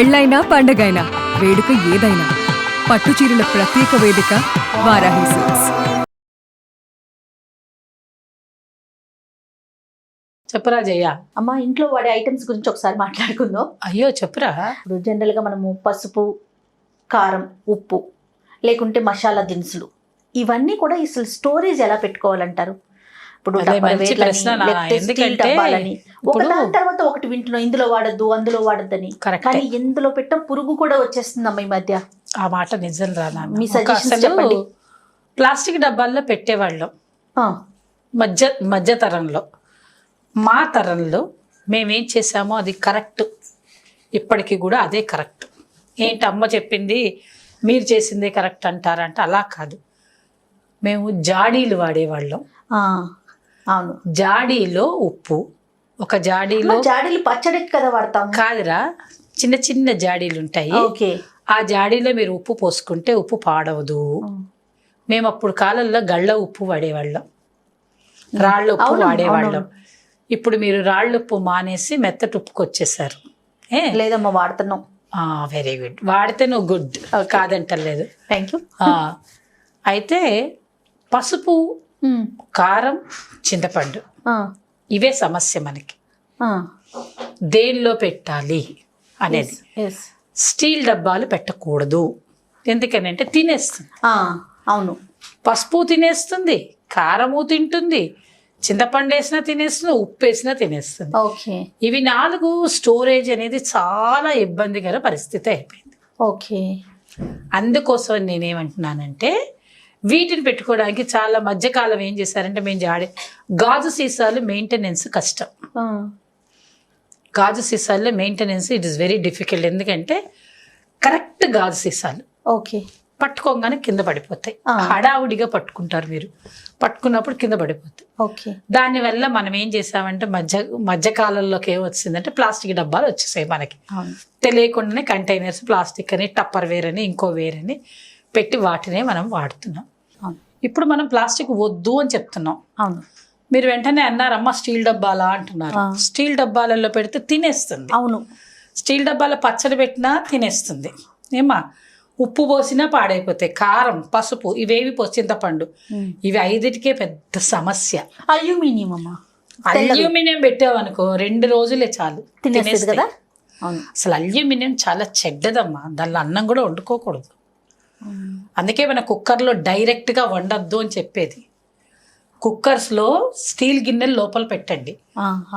పెళ్ళైనా పండగైనా వేడుక ఏదైనా పట్టు చీరల ప్రత్యేక వేదిక వారాహి సిల్క్స్. చెప్పురా జయ. అమ్మ, ఇంట్లో వాడే ఐటమ్స్ గురించి ఒకసారి మాట్లాడుకుందాం. అయ్యో చెప్పురా. ఇప్పుడు జనరల్గా మనము పసుపు, కారం, ఉప్పు, లేకుంటే మసాలా దినుసులు, ఇవన్నీ కూడా అసలు స్టోరేజ్ ఎలా పెట్టుకోవాలంటారు? ఇప్పుడు ఎందుకంటే ఒకదాని తర్వాత ఒకటి వింటున్నాం, ఇందులో వాడద్దు అందులో వాడద్దని. కానీ ఎందులో పెట్ట పురుగు కూడా వచ్చేస్తుందమ్మా ఈ మధ్య. ఆ మాట నిజం రానా? మీ సజెషన్స్ చెప్పండి. ప్లాస్టిక్ డబ్బాల్లో పెట్టేవాళ్ళం మధ్య తరంలో. మా తరంలో మేమేం చేసామో అది కరెక్ట్, ఇప్పటికీ కూడా అదే కరెక్ట్. ఏంటి అమ్మ చెప్పింది మీరు చేసిందే కరెక్ట్ అంటారంటే అలా కాదు. మేము జాడీలు వాడేవాళ్ళం. అవును, జాడీలో ఉప్పు, ఒక జాడీలో జాడీలు పచ్చడికి కదా వాడతాం. కాదురా, చిన్న చిన్న జాడీలు ఉంటాయి. ఆ జాడీలో మీరు ఉప్పు పోసుకుంటే ఉప్పు పాడవదు. మేము అప్పుడు కాలంలో గళ్ళ ఉప్పు వాడేవాళ్ళం, రాళ్ళ ఉప్పు వాడేవాళ్ళం. ఇప్పుడు మీరు రాళ్ళ ఉప్పు మానేసి మెత్తటి ఉప్పుకి వచ్చేసారు. లేదమ్మా, వాడుతున్నాం. వెరీ గుడ్, వాడితే నువ్వు గుడ్, కాదంటలేదు. Thank you. అయితే పసుపు, కారం, చింతపండు ఇవే సమస్య మనకి. దేనిలో పెట్టాలి అనేది. స్టీల్ డబ్బాలు పెట్టకూడదు, ఎందుకనంటే తినేస్తుంది. అవును, పసుపు తినేస్తుంది, కారము తింటుంది, చింతపండు వేసినా తినేస్తుంది, ఉప్పు వేసినా తినేస్తుంది. ఇవి 4 స్టోరేజ్ అనేది చాలా ఇబ్బందికర పరిస్థితి అయిపోయింది. అందుకోసం నేనేమంటున్నానంటే వీటిని పెట్టుకోవడానికి చాలా మధ్యకాలం ఏం చేశారంటే మేము గాజు సీసాలు మెయింటెనెన్స్ కష్టం. గాజు సీసాల్లో maintenance it is very difficult. ఎందుకంటే కరెక్ట్ గాజు సీసాలు పట్టుకోగానే కింద పడిపోతాయి. హడావుడిగా పట్టుకుంటారు, మీరు పట్టుకున్నప్పుడు కింద పడిపోతాయి. దానివల్ల మనం ఏం చేసామంటే మధ్యకాలంలోకి ఏమొచ్చిందంటే ప్లాస్టిక్ డబ్బాలు వచ్చేసాయి మనకి. తెలియకుండానే కంటైనర్స్ ప్లాస్టిక్ అని, టప్పర్ వేర్ అని, ఇంకో వేర్ అని పెట్టి వాటినే మనం వాడుతున్నాం. ఇప్పుడు మనం ప్లాస్టిక్ వద్దు అని చెప్తున్నాం. మీరు వెంటనే అన్నారమ్మా స్టీల్ డబ్బాలా అంటున్నారు. స్టీల్ డబ్బాలలో పెడితే తినేస్తుంది. అవును, స్టీల్ డబ్బాలో పచ్చడి పెట్టినా తినేస్తుంది. ఏమా, ఉప్పు పోసినా పాడైపోతాయి. కారం, పసుపు ఇవేవి చింతపండు, ఇవి 5టికే పెద్ద సమస్య. అల్యూమినియం పెట్టావనుకో 2 రోజులే చాలు, తినేస్తుంది కదా. అసలు అల్యూమినియం చాలా చెడ్డదమ్మా, దానిలో అన్నం కూడా వండుకోకూడదు. అందుకే మన కుక్కర్లో డైరెక్ట్గా వండద్దు అని చెప్పేది. కుక్కర్స్లో స్టీల్ గిన్నెలు లోపల పెట్టండి.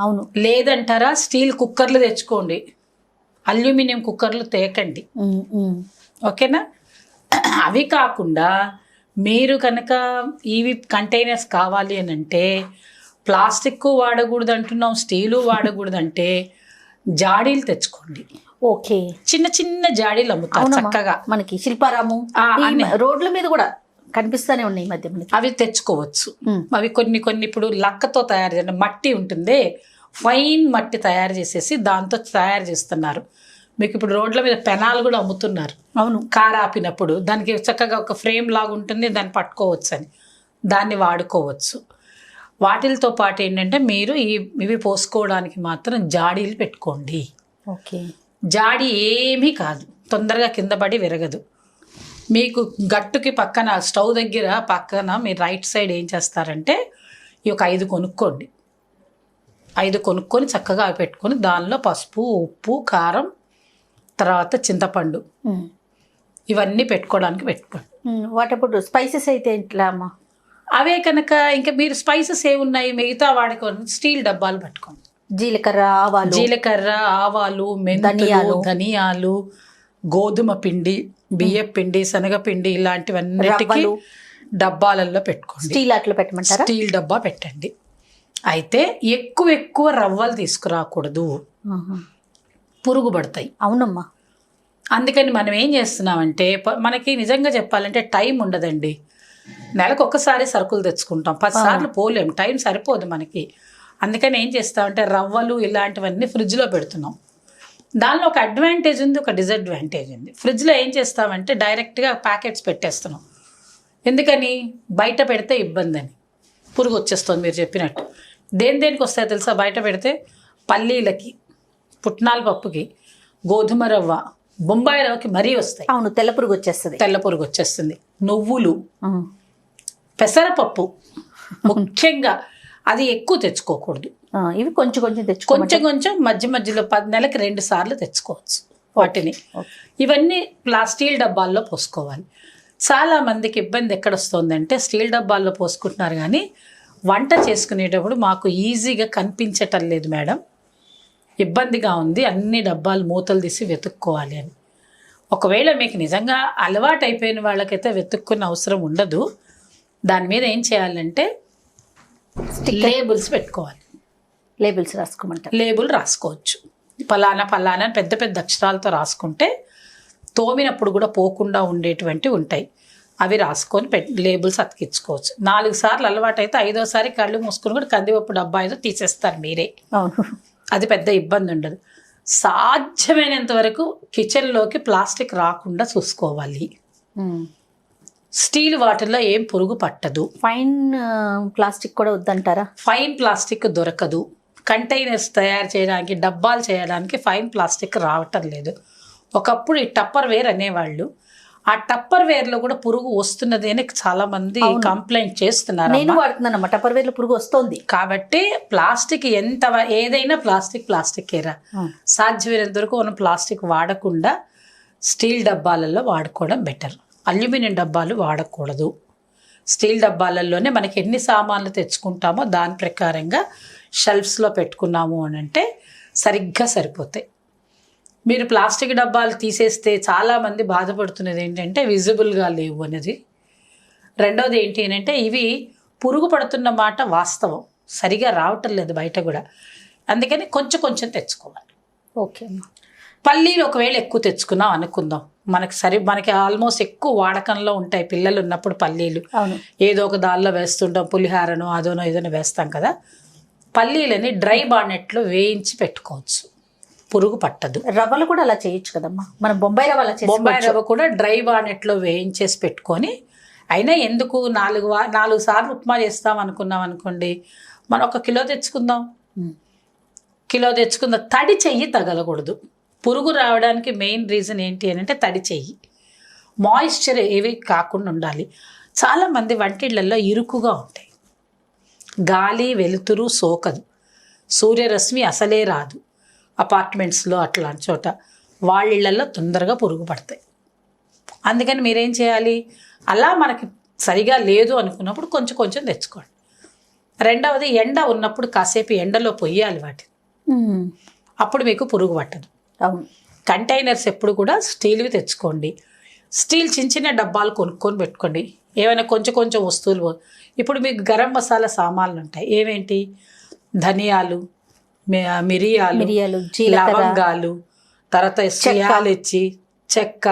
అవును, లేదంటారా స్టీల్ కుక్కర్లు తెచ్చుకోండి, అల్యూమినియం కుక్కర్లు తేకండి. ఓకేనా? అవి కాకుండా మీరు కనుక ఇవి కంటైనర్స్ కావాలి అని అంటే ప్లాస్టిక్ వాడకూడదు అంటున్నాం, స్టీలు వాడకూడదు అంటే జాడీలు తెచ్చుకోండి. చిన్న చిన్న జాడీలు అమ్ముతారు చక్కగా, మనకి శిల్పారాము రోడ్ల మీద కూడా కనిపిస్తానే ఉన్నాయి ఈ మధ్య. అవి తెచ్చుకోవచ్చు. అవి కొన్ని ఇప్పుడు లక్కతో తయారు చేయండి, మట్టి ఉంటుంది, ఫైన్ మట్టి తయారు చేసేసి దాంతో తయారు చేస్తున్నారు. మీకు ఇప్పుడు రోడ్ల మీద పెనాలు కూడా అమ్ముతున్నారు. అవును, కారు ఆపినప్పుడు దానికి చక్కగా ఒక ఫ్రేమ్ లాగా ఉంటుంది, దాన్ని పట్టుకోవచ్చు అని, దాన్ని వాడుకోవచ్చు. వాటితో పాటు ఏంటంటే మీరు ఇవి పోసుకోవడానికి మాత్రం జాడీలు పెట్టుకోండి. జాడీ ఏమీ కాదు, తొందరగా కింద పడి విరగదు. మీకు గట్టుకి పక్కన స్టవ్ దగ్గర పక్కన మీరు రైట్ సైడ్ ఏం చేస్తారంటే ఈ ఒక 5 కొనుక్కోండి. 5 కొనుక్కొని చక్కగా అవి పెట్టుకొని దానిలో పసుపు, ఉప్పు, కారం, తర్వాత చింతపండు ఇవన్నీ పెట్టుకోవడానికి పెట్టుకోండి. వాటప్పుడు స్పైసెస్ అయితే ఎట్లా అమ్మా? అవే కనుక ఇంకా మీరు స్పైసెస్ ఏమున్నాయి మిగతా వాడుకోండి, స్టీల్ డబ్బాలు పట్టుకోండి. జీలకర్ర, ఆవాలు, మెంతులు, ధనియాలు, గోధుమ పిండి, బియ్య పిండి, శనగపిండి ఇలాంటివన్నిటికీ డబ్బాలలో పెట్టుకోండి. స్టీల్ డబ్బా పెట్టండి. అయితే ఎక్కువ రవ్వలు తీసుకురాకూడదు, పురుగు పడతాయి. అవునమ్మా. అందుకని మనం ఏం చేస్తున్నామంటే మనకి నిజంగా చెప్పాలంటే టైం ఉండదండి. నెలకు ఒక్కసారి సరుకులు తెచ్చుకుంటాం, 10 సార్లు పోలేం, టైం సరిపోదు మనకి. అందుకని ఏం చేస్తామంటే రవ్వలు ఇలాంటివన్నీ ఫ్రిడ్జ్లో పెడుతున్నాం. దానిలో ఒక అడ్వాంటేజ్ ఉంది, ఒక డిసడ్వాంటేజ్ ఉంది. ఫ్రిడ్జ్లో ఏం చేస్తామంటే డైరెక్ట్గా ప్యాకెట్స్ పెట్టేస్తున్నాం. ఎందుకని? బయట పెడితే ఇబ్బంది అని, పురుగు వచ్చేస్తుంది మీరు చెప్పినట్టు. దేనికి వస్తాయో తెలుసా? బయట పెడితే పల్లీలకి, పుట్నాల పప్పుకి, గోధుమ రవ్వ, బొంబాయి రవ్వకి మరీ వస్తాయి. అవును, తెల్ల పురుగు వచ్చేస్తుంది. తెల్ల పురుగు వచ్చేస్తుంది. నువ్వులు, పెసరపప్పు ముఖ్యంగా అది ఎక్కువ తెచ్చుకోకూడదు. ఇవి కొంచెం కొంచెం కొంచెం కొంచెం మధ్య మధ్యలో 10 నెలలకు 2 సార్లు తెచ్చుకోవచ్చు వాటిని. ఇవన్నీ స్టీల్ డబ్బాల్లో పోసుకోవాలి. చాలా మందికి ఇబ్బంది ఎక్కడ వస్తుందంటే స్టీల్ డబ్బాల్లో పోసుకుంటున్నారు కానీ వంట చేసుకునేటప్పుడు మాకు ఈజీగా కనిపించటం లేదు మేడం, ఇబ్బందిగా ఉంది, అన్ని డబ్బాలు మూతలు తీసి వెతుక్కోవాలి అని. ఒకవేళ మీకు నిజంగా అలవాటు అయిపోయిన వాళ్ళకైతే వెతుక్కున్న అవసరం ఉండదు. దాని మీద ఏం చేయాలంటే లేబుల్స్ పెట్టుకోవాలి. లేబుల్స్ రాసుకోమంటారు. లేబుల్ రాసుకోవచ్చు. ఫలానా ఫలానా పెద్ద పెద్ద అక్షరాలతో రాసుకుంటే తోమినప్పుడు కూడా పోకుండా ఉండేటువంటి ఉంటాయి. అవి రాసుకొని లేబుల్స్ అతికించుకోవచ్చు. 4 సార్లు అలవాటు అయితే 5వ సారి కళ్ళు మూసుకొని కూడా కందిపప్పు డబ్బా ఏదో తీసేస్తారు మీరే. అవును, అది పెద్ద ఇబ్బంది ఉండదు. సాధ్యమైనంత వరకు కిచెన్లోకి ప్లాస్టిక్ రాకుండా చూసుకోవాలి. స్టీల్ వాటర్లో ఏం పురుగు పట్టదు. ఫైన్ ప్లాస్టిక్ కూడా వద్దంటారా? ఫైన్ ప్లాస్టిక్ దొరకదు. కంటైనర్స్ తయారు చేయడానికి, డబ్బాలు చేయడానికి ఫైన్ ప్లాస్టిక్ రావటం లేదు. ఒకప్పుడు ఈ టప్పర్ వేర్ అనేవాళ్ళు. ఆ టప్పర్ వేర్లో కూడా పురుగు వస్తున్నది అని చాలా మంది కంప్లైంట్ చేస్తున్నారు. నేను వాడుతున్నాను, టప్పర్ వేర్లో పురుగు వస్తుంది. కాబట్టి ప్లాస్టిక్ ఏదైనా ప్లాస్టిక్ ఏరా. సాధ్యమైనంత వరకు మనం ప్లాస్టిక్ వాడకుండా స్టీల్ డబ్బాలలో వాడుకోవడం బెటర్. అల్యూమినియం డబ్బాలు వాడకూడదు. స్టీల్ డబ్బాలలోనే మనకి ఎన్ని సామాన్లు తెచ్చుకుంటామో దాని ప్రకారంగా షెల్ఫ్స్లో పెట్టుకున్నాము అని అంటే సరిగ్గా సరిపోతాయి. మీరు ప్లాస్టిక్ డబ్బాలు తీసేస్తే చాలామంది బాధపడుతున్నది ఏంటంటే విజిబుల్గా లేవు అనేది. రెండవది ఏంటి అని అంటే ఇవి పురుగు పడుతున్న మాట వాస్తవం, సరిగా రావటం లేదు బయట కూడా. అందుకని కొంచెం కొంచెం తెచ్చుకోవాలి. ఓకే. పల్లీలు ఒకవేళ ఎక్కువ తెచ్చుకున్నాం అనుకుందాం, మనకి ఆల్మోస్ట్ ఎక్కువ వాడకంలో ఉంటాయి. పిల్లలు ఉన్నప్పుడు పల్లీలు ఏదో ఒక దానిలో వేస్తుంటాం, పులిహారనో అదోనో ఏదోనో వేస్తాం కదా. పల్లీలని డ్రై బానెట్లో వేయించి పెట్టుకోవచ్చు, పురుగు పట్టదు. రవ్వలు కూడా అలా చేయొచ్చు కదమ్మా, మనం బొంబాయి రవ్వ కూడా డ్రై బానెట్లో వేయించేసి పెట్టుకొని, అయినా ఎందుకు 4 సార్లు ఉప్మా చేస్తాం అనుకున్నాం అనుకోండి, మనం 1 కిలో తెచ్చుకుందాం. తడి చెయ్యి తగలకూడదు. పురుగు రావడానికి మెయిన్ రీజన్ ఏంటి అని అంటే తడి చెయ్యి, మాయిశ్చర్ ఏవి కాకుండా ఉండాలి. చాలామంది వంటిళ్లలో ఇరుకుగా ఉంటాయి, గాలి వెలుతురు సోకదు, సూర్యరశ్మి అసలే రాదు. అపార్ట్మెంట్స్లో అట్లాంటి చోట వాళ్ళ ఇళ్లలో తొందరగా పురుగు పడతాయి. అందుకని మీరేం చేయాలి, అలా మనకి సరిగా లేదు అనుకున్నప్పుడు కొంచెం కొంచెం తెచ్చుకోండి. రెండవది ఎండ ఉన్నప్పుడు కాసేపు ఎండలో పొయ్యాలి వాటిని, అప్పుడు మీకు పురుగు పట్టదు. కంటైనర్స్ ఎప్పుడు కూడా స్టీల్వి తెచ్చుకోండి. స్టీల్ చిన్న డబ్బాలు కొనుక్కొని పెట్టుకోండి. ఏమైనా కొంచెం కొంచెం వస్తువులు, ఇప్పుడు మీకు గరం మసాలా సామాన్లు ఉంటాయి. ఏమేంటి, ధనియాలు, మిరియాలు, లవంగాలు, తర్వాత యాలచ్చి, చెక్క,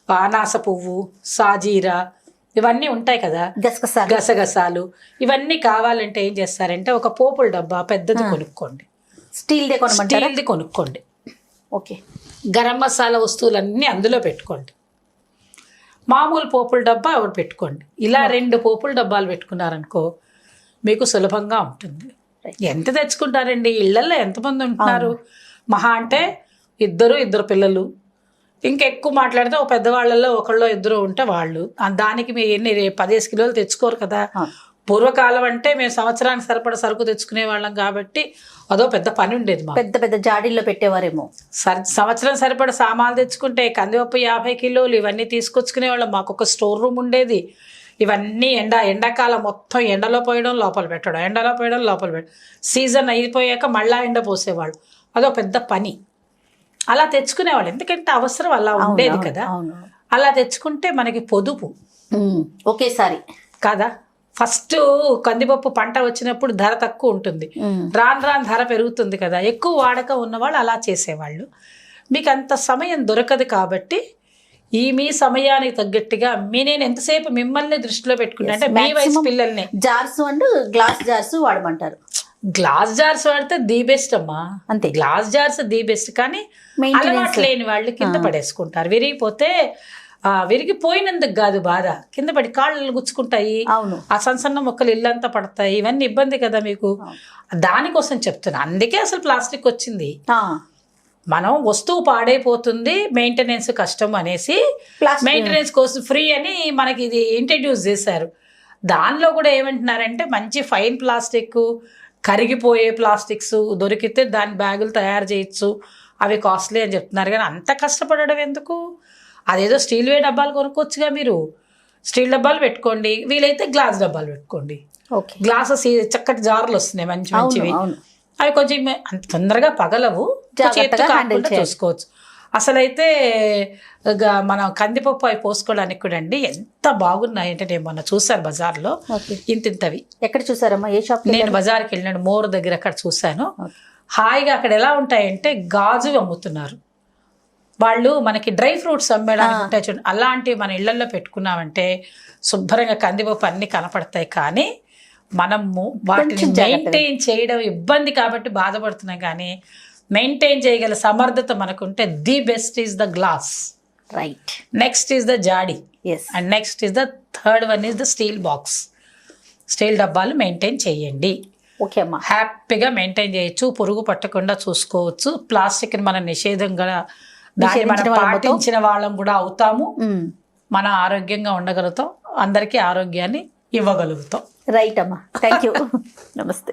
అనాస పువ్వు, సాజీరా, ఇవన్నీ ఉంటాయి కదా, గసగసాలు. ఇవన్నీ కావాలంటే ఏం చేస్తారంటే ఒక పోపుల డబ్బా పెద్దది కొనుక్కోండి, స్టీల్ది కొనుక్కోండి. ఓకే. గరం మసాలా వస్తువులన్నీ అందులో పెట్టుకోండి. మామూలు పోపుల డబ్బా ఒకటి పెట్టుకోండి. ఇలా 2 పోపుల డబ్బాలు పెట్టుకున్నారనుకో మీకు సులభంగా ఉంటుంది. ఎంత తెచ్చుకుంటారండి, ఇళ్లలో ఎంతమంది ఉంటున్నారు? మహా అంటే 2 పిల్లలు, ఇంకెక్కువ మాట్లాడితే ఒక పెద్దవాళ్ళల్లో 1-2 ఉంటే వాళ్ళు. దానికి మీరు ఎన్ని 15 కిలోలు తెచ్చుకోరు కదా. పూర్వకాలం అంటే మేము సంవత్సరానికి సరిపడా సరుకు తెచ్చుకునే వాళ్ళం కాబట్టి అదో పెద్ద పని ఉండేది. పెద్ద పెద్ద జాడీల్లో పెట్టేవారేమో. సంవత్సరం సరిపడా సామాన్లు తెచ్చుకుంటే కందిపప్పు 50 కిలోలు ఇవన్నీ తీసుకొచ్చుకునే వాళ్ళం. మాకు ఒక స్టోర్ రూమ్ ఉండేది. ఇవన్నీ ఎండాకాలం మొత్తం ఎండలో పోయడం లోపల పెట్టడం, ఎండలో పోయడం లోపల పెట్టడం. సీజన్ అయిపోయాక మళ్ళా ఎండ పోసేవాళ్ళు. అదో పెద్ద పని. అలా తెచ్చుకునేవాళ్ళు, ఎందుకంటే అవసరం అలా ఉండేది కదా. అలా తెచ్చుకుంటే మనకి పొదుపు ఒకేసారి కదా. ఫస్ట్ కందిపప్పు పంట వచ్చినప్పుడు ధర తక్కువ ఉంటుంది, రాను ధర పెరుగుతుంది కదా. ఎక్కువ వాడకం ఉన్నవాళ్ళు అలా చేసేవాళ్ళు. మీకు అంత సమయం దొరకదు కాబట్టి మీ సమయానికి తగ్గట్టుగా నేను ఎంతసేపు మిమ్మల్ని దృష్టిలో పెట్టుకుంటా అంటే మీ వయసు పిల్లల్ని జార్స్ అండ్ గ్లాస్ జార్స్ వాడమంటారు. గ్లాస్ జార్స్ వాడితే ది బెస్ట్ అమ్మా, అంతే. Glass jars the best. కానీ అలవాటు లేని వాళ్ళు కింద పడేసుకుంటారు. విరిగిపోయినందుకు కాదు బాధ, కింద పడి కాళ్ళు గుచ్చుకుంటాయి, ఆ సన్న మొక్కలు ఇల్లంతా పడతాయి, ఇవన్నీ ఇబ్బంది కదా మీకు. దానికోసం చెప్తున్నా. అందుకే అసలు ప్లాస్టిక్ వచ్చింది. మనం వస్తువు పాడైపోతుంది, మెయింటెనెన్స్ కష్టం అనేసి ప్లాస్టిక్ మెయింటెనెన్స్ కోసం ఫ్రీ అని మనకి ఇది ఇంట్రడ్యూస్ చేశారు. దానిలో కూడా ఏమంటున్నారంటే మంచి ఫైన్ ప్లాస్టిక్, కరిగిపోయే ప్లాస్టిక్స్ దొరికితే దాని బ్యాగులు తయారు చేయొచ్చు, అవి కాస్ట్లీ అని చెప్తున్నారు. కానీ అంత కష్టపడడం ఎందుకు? అదేదో స్టీల్వే డబ్బాలు కొనుక్కోవచ్చుగా మీరు. స్టీల్ డబ్బాలు పెట్టుకోండి, వీలైతే గ్లాస్ డబ్బాలు పెట్టుకోండి. ఓకే. గ్లాసెస్ చక్కటి జార్లు వస్తున్నాయి మంచి మంచివి. అవును. అవి కొంచెం అంత తొందరగా పగలవు, జాగ్రత్తగా చేతితో హ్యాండిల్ కాకుండా చేయాలి. చూసుకోవచ్చు. అసలైతే మనం కందిపప్పు అవి పోసుకోవడానికి కూడా అండి ఎంత బాగున్నాయి అంటే, నేను మొన్న చూశాను బజార్లో ఓకే. ఇంతింతవి. ఎక్కడ చూసారమ్మా? ఏ షాప్? నేను బజార్కి వెళ్ళినాను, మోర్ దగ్గర అక్కడ చూశాను. హాయిగా అక్కడ ఎలా ఉంటాయంటే గాజు అమ్ముతున్నారు వాళ్ళు. మనకి డ్రై ఫ్రూట్స్ అమ్మేయడానికి ఉంటాయి చూడండి, అలాంటివి మన ఇళ్లలో పెట్టుకున్నామంటే శుభ్రంగా కందిపప్పు అన్నీ కనపడతాయి. కానీ మనము వాటిని కొంచెం జాగ్రత్తగా. మెయింటైన్ చేయడం ఇబ్బంది కాబట్టి బాధపడుతున్నాం. కానీ మెయింటైన్ చేయగల సమర్థత మనకుంటే the best is the glass, right. Next is the జాడీ, yes. And next is the third one is the steel box. Steel డబ్బాలు మెయింటైన్ చేయండి, ఓకే అమ్మా. హ్యాపీగా మెయింటైన్ చేయొచ్చు, పురుగు పట్టకుండా చూసుకోవచ్చు. ప్లాస్టిక్ని మనం నిషేధంగా దాన్ని మనం నిషేధించిన వాళ్ళం పాటించిన వాళ్ళం కూడా అవుతాము. మ్మ్. మన ఆరోగ్యంగా ఉండగలుగుతాం, అందరికీ ఆరోగ్యాన్ని ఇవ్వగలుగుతాం. రైట్ అమ్మా, థ్యాంక్ యూ. నమస్తే.